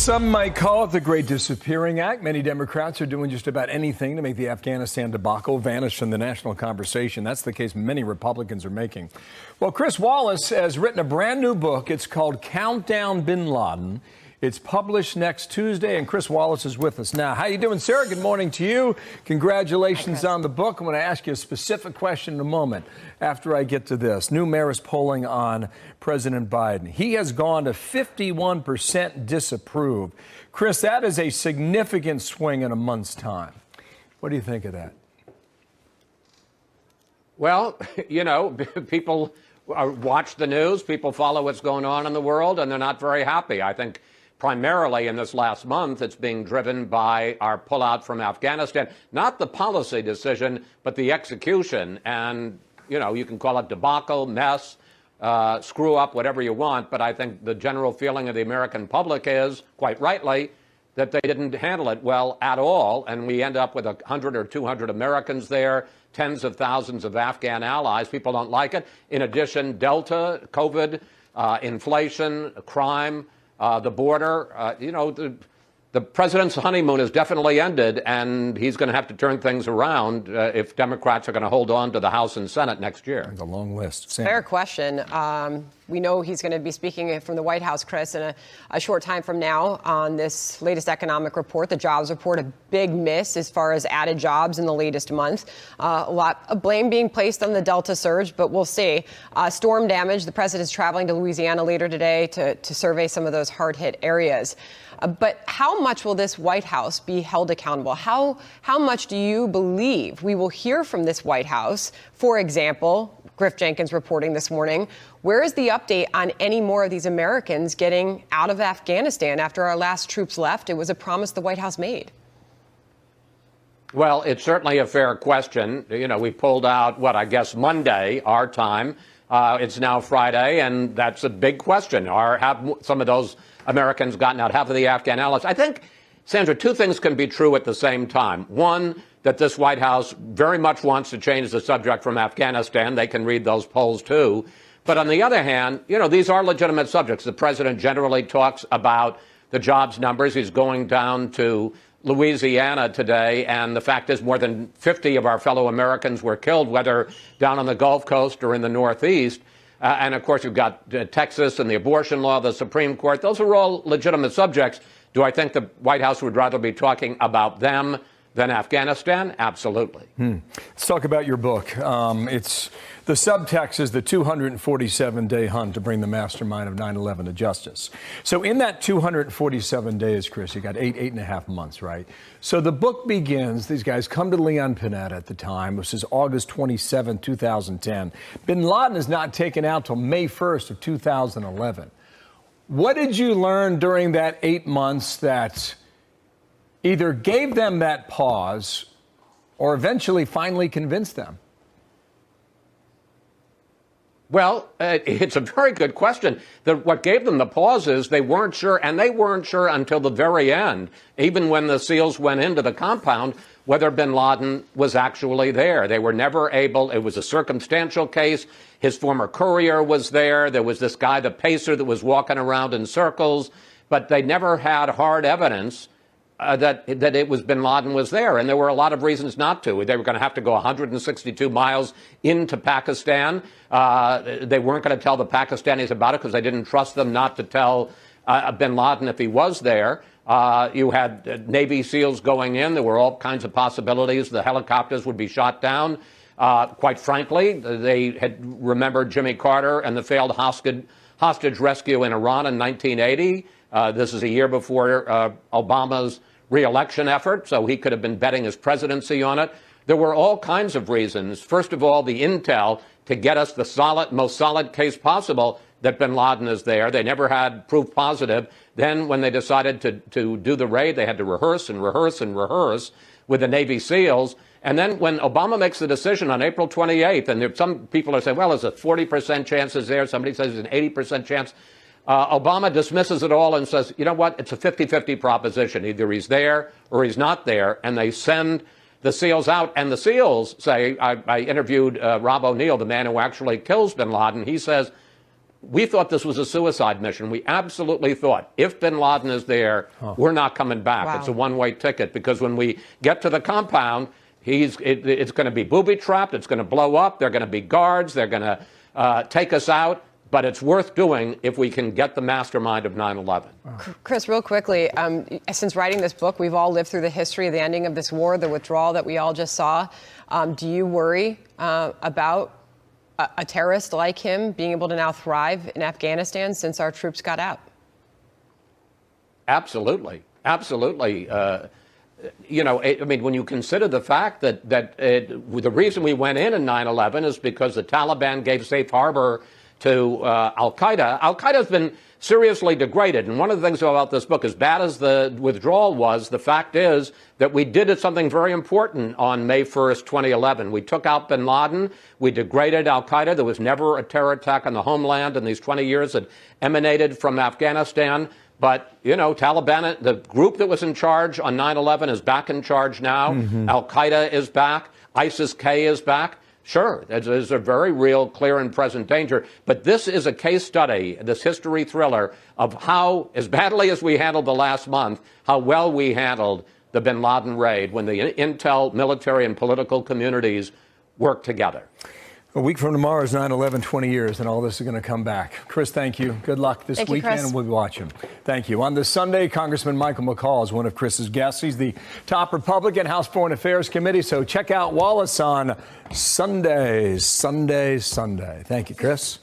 Some might call it the Great Disappearing Act. Many Democrats are doing just about anything to make the Afghanistan debacle vanish from the national conversation. That's the case many Republicans are making. Well, Chris Wallace has written a brand new book. It's called Countdown Bin Laden. It's published next Tuesday, and Chris Wallace is with us now. How you doing, Sarah? Good morning to you. Congratulations on the book. I'm going to ask you a specific question in a moment after I get to this. New Marist polling on President Biden. He has gone to 51% disapprove. Chris, that is a significant swing in a month's time. What do you think of that? Well, you know, people watch the news, people follow what's going on in the world, and they're not very happy. I think primarily in this last month, it's being driven by our pullout from Afghanistan. Not the policy decision, but the execution. And, you know, you can call it debacle, mess, screw up, whatever you want. But I think the general feeling of the American public is, quite rightly, that they didn't handle it well at all. And we end up with 100 or 200 Americans there, tens of thousands of Afghan allies. People don't like it. In addition, Delta, COVID, inflation, crime, the border, you know, the president's honeymoon is definitely ended, and he's going to have to turn things around if Democrats are going to hold on to the House and Senate next year. It's a long list. Sam. Fair question. We know he's going to be speaking from the White House, Chris, in a short time from now on this latest economic report, the jobs report, a big miss as far as added jobs in the latest month. A lot of blame being placed on the Delta surge, but we'll see. Storm damage. The president is traveling to Louisiana later today to survey some of those hard-hit areas. But how much will this White House be held accountable? How much do you believe we will hear from this White House? For example, Griff Jenkins reporting this morning, where is the update on any more of these Americans getting out of Afghanistan after our last troops left? It was a promise the White House made. Well, it's certainly a fair question. You know, we pulled out, I guess Monday, our time. It's now Friday, and that's a big question. Have some of those Americans gotten out, half of the Afghan allies? I think, Sandra, two things can be true at the same time. One, that this White House very much wants to change the subject from Afghanistan. They can read those polls, too. But on the other hand, you know, these are legitimate subjects. The president generally talks about the jobs numbers. He's going down to Louisiana today, and the fact is more than 50 of our fellow Americans were killed, whether down on the Gulf Coast or in the Northeast. And, of course, you've got Texas and the abortion law, the Supreme Court. Those are all legitimate subjects. Do I think the White House would rather be talking about them than Afghanistan? Absolutely. Let's talk about your book. It's the subtext is the 247-day hunt to bring the mastermind of 9/11 to justice. So in that 247 days, Chris, you got eight and a half months, right? So the book begins. These guys come to Leon Panetta at the time. This is August 27, 2010. Bin Laden is not taken out till May 1st of 2011. What did you learn during that 8 months that either gave them that pause or eventually finally convinced them? Well, it's a very good question. What gave them the pause is they weren't sure, and they weren't sure until the very end, even when the SEALs went into the compound, whether bin Laden was actually there. They were never able. It was a circumstantial case. His former courier was there. There was this guy, the pacer, that was walking around in circles, but they never had hard evidence that it was bin Laden was there. And there were a lot of reasons not to. They were going to have to go 162 miles into Pakistan. They weren't going to tell the Pakistanis about it because they didn't trust them not to tell bin Laden if he was there. You had Navy SEALs going in. There were all kinds of possibilities. The helicopters would be shot down. Quite frankly, they had remembered Jimmy Carter and the failed hostage rescue in Iran in 1980. This is a year before Obama's re-election effort, so he could have been betting his presidency on it. There were all kinds of reasons. First of all, the intel to get us the most solid case possible that bin Laden is there. They never had proof positive. Then when they decided to do the raid, they had to rehearse and rehearse and rehearse with the Navy SEALs. And then when Obama makes the decision on April 28th, and some people are saying, well, there's a 40% chance is there. Somebody says there's an 80% chance. Obama dismisses it all and says, you know what, it's a 50-50 proposition. Either he's there or he's not there. And they send the SEALs out. And the SEALs say, I interviewed Rob O'Neill, the man who actually kills bin Laden. He says, we thought this was a suicide mission. We absolutely thought if bin Laden is there, we're not coming back. Wow. It's a one-way ticket, because when we get to the compound, it's going to be booby-trapped. It's going to blow up. There are going to be guards. They're going to take us out. But it's worth doing if we can get the mastermind of 9/11. Chris, real quickly, since writing this book, we've all lived through the history of the ending of this war, the withdrawal that we all just saw. Do you worry about a terrorist like him being able to now thrive in Afghanistan since our troops got out? Absolutely. Absolutely. When you consider the fact that the reason we went in 9/11 is because the Taliban gave safe harbor to al-Qaeda. Al-Qaeda has been seriously degraded. And one of the things about this book, as bad as the withdrawal was, the fact is that we did something very important on May 1st, 2011. We took out bin Laden. We degraded al-Qaeda. There was never a terror attack on the homeland in these 20 years that emanated from Afghanistan. But, Taliban, the group that was in charge on 9/11 is back in charge now. Al-Qaeda is back. ISIS-K is back. Sure, there's a very real, clear and present danger. But this is a case study, this history thriller, of how, as badly as we handled the last month, how well we handled the bin Laden raid when the intel, military, and political communities worked together. A week from tomorrow is 9/11, 20 years, and all this is going to come back. Chris, thank you. Good luck this weekend, and we'll be watching. Thank you. On this Sunday, Congressman Michael McCaul is one of Chris's guests. He's the top Republican House Foreign Affairs Committee, so check out Wallace on Sunday. Thank you, Chris.